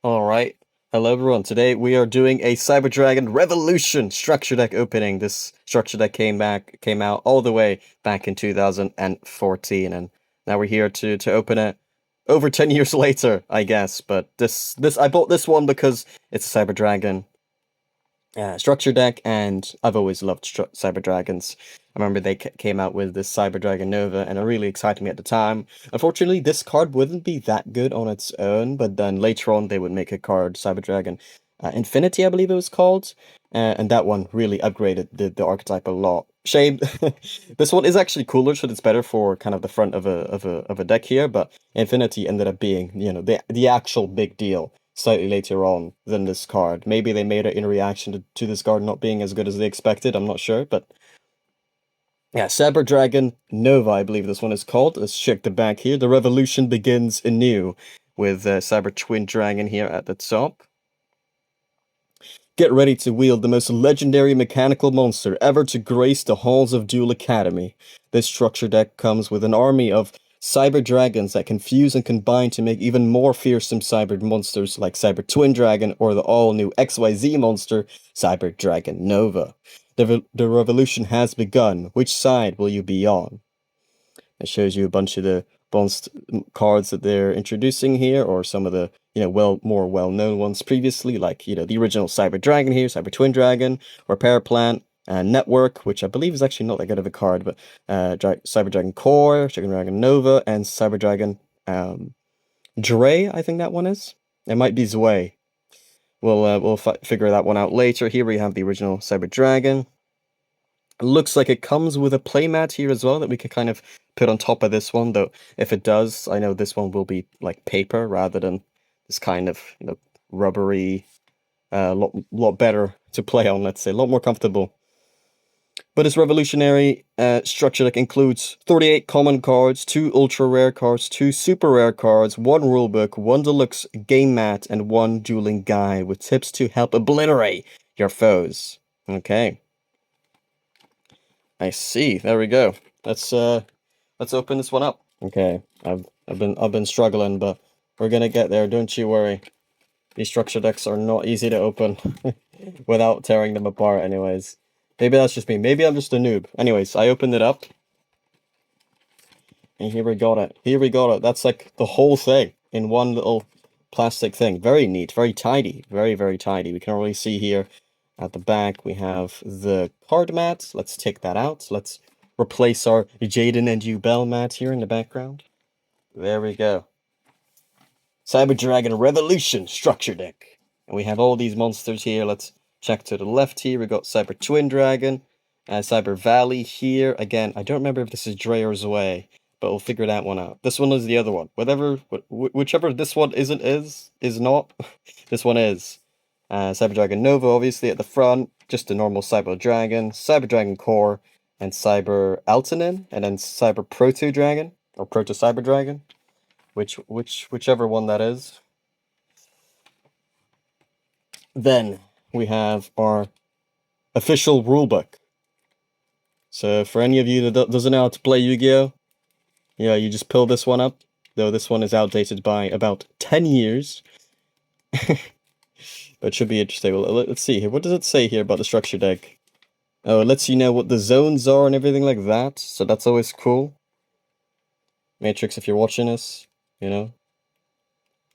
All right. Hello, everyone. Today we are doing a Cyber Dragon Revolution structure deck opening. This structure deck came out all the way back in 2014, and now we're here to open it over 10 years later, I guess. But this I bought this one because it's a Cyber Dragon structure deck, and I've always loved Cyber Dragons. I remember they came out with this Cyber Dragon Nova, and it really excited me at the time. Unfortunately, this card wouldn't be that good on its own, but then later on they would make a card, Cyber Dragon Infinity, I believe it was called, and that one really upgraded the archetype a lot. Shame, this one is actually cooler, so it's better for kind of the front of a deck here. But Infinity ended up being, the actual big deal slightly later on than this card. Maybe they made it in reaction to this card not being as good as they expected. I'm not sure, but yeah, Cyber Dragon Nova, I believe this one is called. Let's check the back here. The revolution begins anew with Cyber Twin Dragon here at the top. Get ready to wield the most legendary mechanical monster ever to grace the halls of Duel Academy. This structure deck comes with an army of cyber dragons that can fuse and combine to make even more fearsome cyber monsters like Cyber Twin Dragon or the all-new XYZ monster, Cyber Dragon Nova. The revolution has begun. Which side will you be on? It shows you a bunch of the bonus cards that they're introducing here, or some of the more well-known ones previously, like the original Cyber Dragon here, Cyber Twin Dragon, Repair Plant, Network, which I believe is actually not that good of a card, but Cyber Dragon Core, Cyber Dragon Nova, and Cyber Dragon Dre, I think that one is. It might be Zwei. We'll figure that one out later. Here we have the original Cyber Dragon. Looks like it comes with a playmat here as well that we can kind of put on top of this one, though if it does, I know this one will be like paper rather than this kind of, rubbery, lot better to play on, let's say, a lot more comfortable. But this revolutionary structure deck includes 38 common cards, 2 ultra rare cards, 2 super rare cards, 1 rulebook, 1 deluxe game mat, and 1 dueling guide with tips to help obliterate your foes. Okay. I see. There we go. Let's open this one up. Okay. I've been struggling, but we're gonna get there, don't you worry. These structure decks are not easy to open without tearing them apart anyways. Maybe that's just me. Maybe I'm just a noob. Anyways, I opened it up. And here we got it. Here we got it. That's like the whole thing in one little plastic thing. Very neat, very tidy. Very, very tidy. We can already see here at the back, we have the card mat. Let's take that out. Let's replace our Jaden and Ubel mat here in the background. There we go. Cyber Dragon Revolution structure deck. And we have all these monsters here. Let's check to the left here. We got Cyber Twin Dragon, Cyber Valley here. Again, I don't remember if this is Dre or Zwei, but we'll figure that one out. This one is the other one. Whichever this one is not. This one is. Cyber Dragon Nova, obviously, at the front. Just a normal Cyber Dragon, Cyber Dragon Core, and Cyber Altanin, and then Cyber Proto Dragon, or Proto Cyber Dragon. Whichever one that is. Then we have our official rulebook. So for any of you that doesn't know how to play Yu-Gi-Oh, yeah, you just pull this one up. Though this one is outdated by about 10 years. But it should be interesting. Well, let's see here. What does it say here about the structure deck? Oh, it lets you know what the zones are and everything like that. So that's always cool. Matrix, if you're watching this,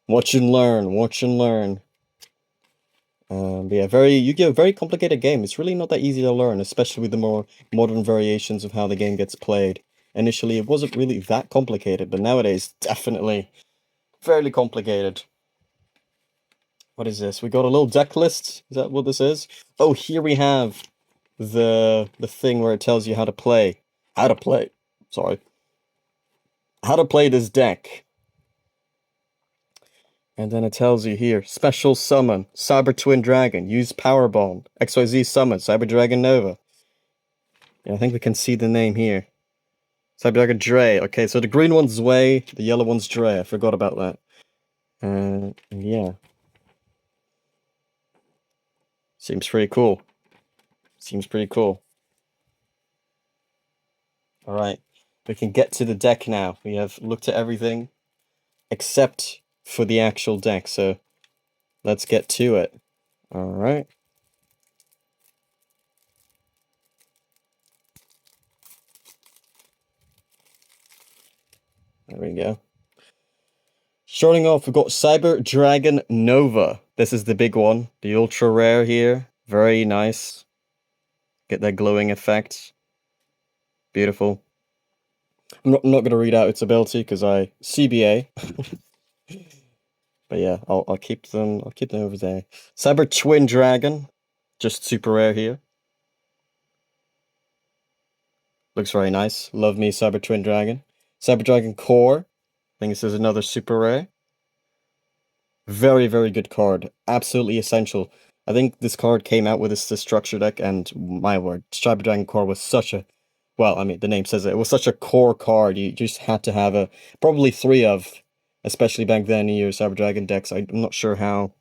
watch and learn. Watch and learn. But yeah, Yu-Gi-Oh! Very complicated game. It's really not that easy to learn, especially with the more modern variations of how the game gets played. Initially, it wasn't really that complicated, but nowadays, definitely fairly complicated. What is this? We got a little deck list. Is that what this is? Oh, here we have the thing where it tells you how to play. How to play. Sorry. How to play this deck. And then it tells you here, special summon, Cyber Twin Dragon, use Power Bomb, XYZ summon, Cyber Dragon Nova. Yeah, I think we can see the name here. Cyber Dragon Dre. Okay, so the green one's Zwei, the yellow one's Dre. I forgot about that. Yeah. Seems pretty cool. Seems pretty cool. Alright, we can get to the deck now. We have looked at everything except for the actual deck, so let's get to it. All right. There we go. Starting off, we've got Cyber Dragon Nova. This is the big one, the ultra rare here. Very nice. Get that glowing effect. Beautiful. I'm not going to read out its ability because I CBA. But yeah, I'll keep them. I'll keep them over there. Cyber Twin Dragon, just super rare here. Looks very nice. Love me Cyber Twin Dragon. Cyber Dragon Core. I think this is another super rare. Very, very good card. Absolutely essential. I think this card came out with this structure deck, and my word, Cyber Dragon Core was such a, well, I mean, the name says it. It was such a core card. You just had to have probably three of, especially back then in your Cyber Dragon decks. I'm not sure how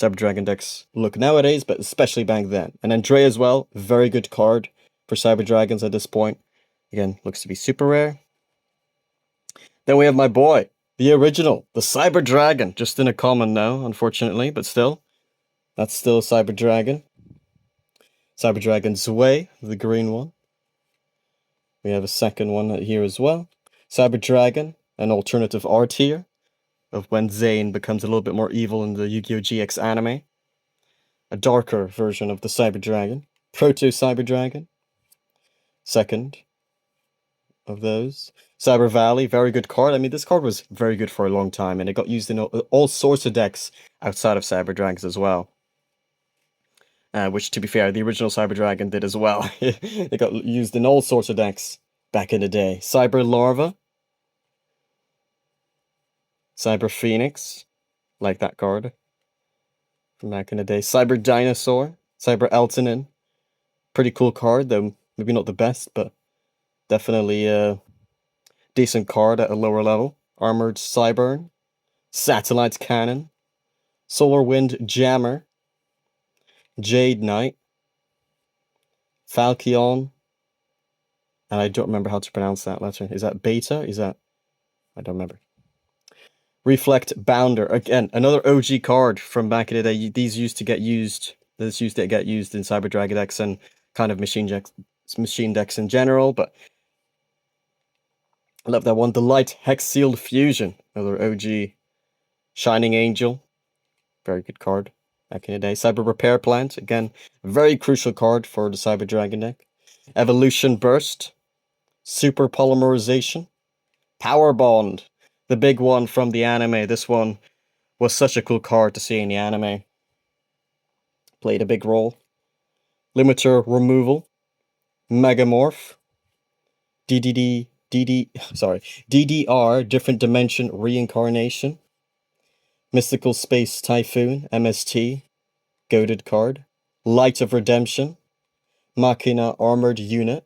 Cyber Dragon decks look nowadays, but especially back then. And then Dre as well, very good card for Cyber Dragons at this point. Again, looks to be super rare. Then we have my boy, the original, the Cyber Dragon, just in a common now, unfortunately, but still. That's still a Cyber Dragon. Cyber Dragon Zwei, the green one. We have a second one here as well. Cyber Dragon, an alternative R tier of when Zane becomes a little bit more evil in the Yu-Gi-Oh! GX anime. A darker version of the Cyber Dragon. Proto Cyber Dragon. Second of those. Cyber Valley, very good card. I mean, this card was very good for a long time, and it got used in all sorts of decks outside of Cyber Dragons as well. Which, to be fair, the original Cyber Dragon did as well. It got used in all sorts of decks back in the day. Cyber Larva. Cyber Phoenix. Like that card from back in the day. Cyber Dinosaur. Cyber Eltonin. Pretty cool card, though maybe not the best, but definitely a decent card at a lower level. Armored Cybern. Satellite Cannon. Solar Wind Jammer. Jade Knight. Falchion. And I don't remember how to pronounce that letter. Is that beta? Is that... I don't remember. Reflect Bounder. Again, another OG card from back in the day. These used to get used... This used to get used in Cyber Dragon decks and kind of machine decks in general, but... I love that one. The Light Hex Sealed Fusion. Another OG Shining Angel. Very good card back in the day. Cyber Repair Plant. Again, very crucial card for the Cyber Dragon deck. Evolution Burst. Super Polymerization. Power Bond. The big one from the anime. This one was such a cool card to see in the anime. Played a big role. Limiter Removal. Megamorph. DDR, Different Dimension Reincarnation. Mystical Space Typhoon, MST, goated card. Light of Redemption. Machina Armored Unit.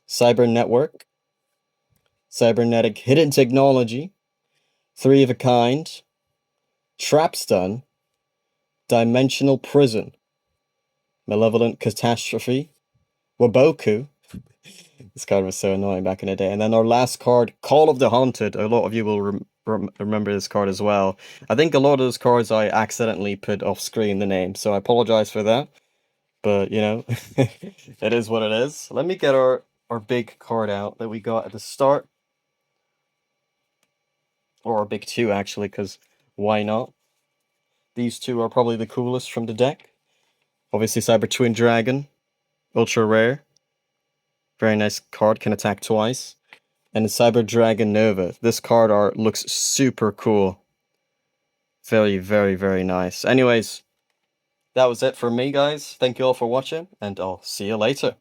Cyber Network. Cybernetic Hidden Technology. Three of a Kind. Trapstun. Dimensional Prison. Malevolent Catastrophe. Waboku. This card was so annoying back in the day. And then our last card, Call of the Haunted. A lot of you will remember this card as well. I think a lot of those cards I accidentally put off screen the name, so I apologize for that. But, you know, it is what it is. Let me get our big card out that we got at the start. Or our big two, actually, because why not? These two are probably the coolest from the deck. Obviously, Cyber Twin Dragon. Ultra rare. Very nice card, can attack twice. And Cyber Dragon Nova. This card art looks super cool. Very, very, very nice. Anyways, that was it for me, guys. Thank you all for watching, and I'll see you later.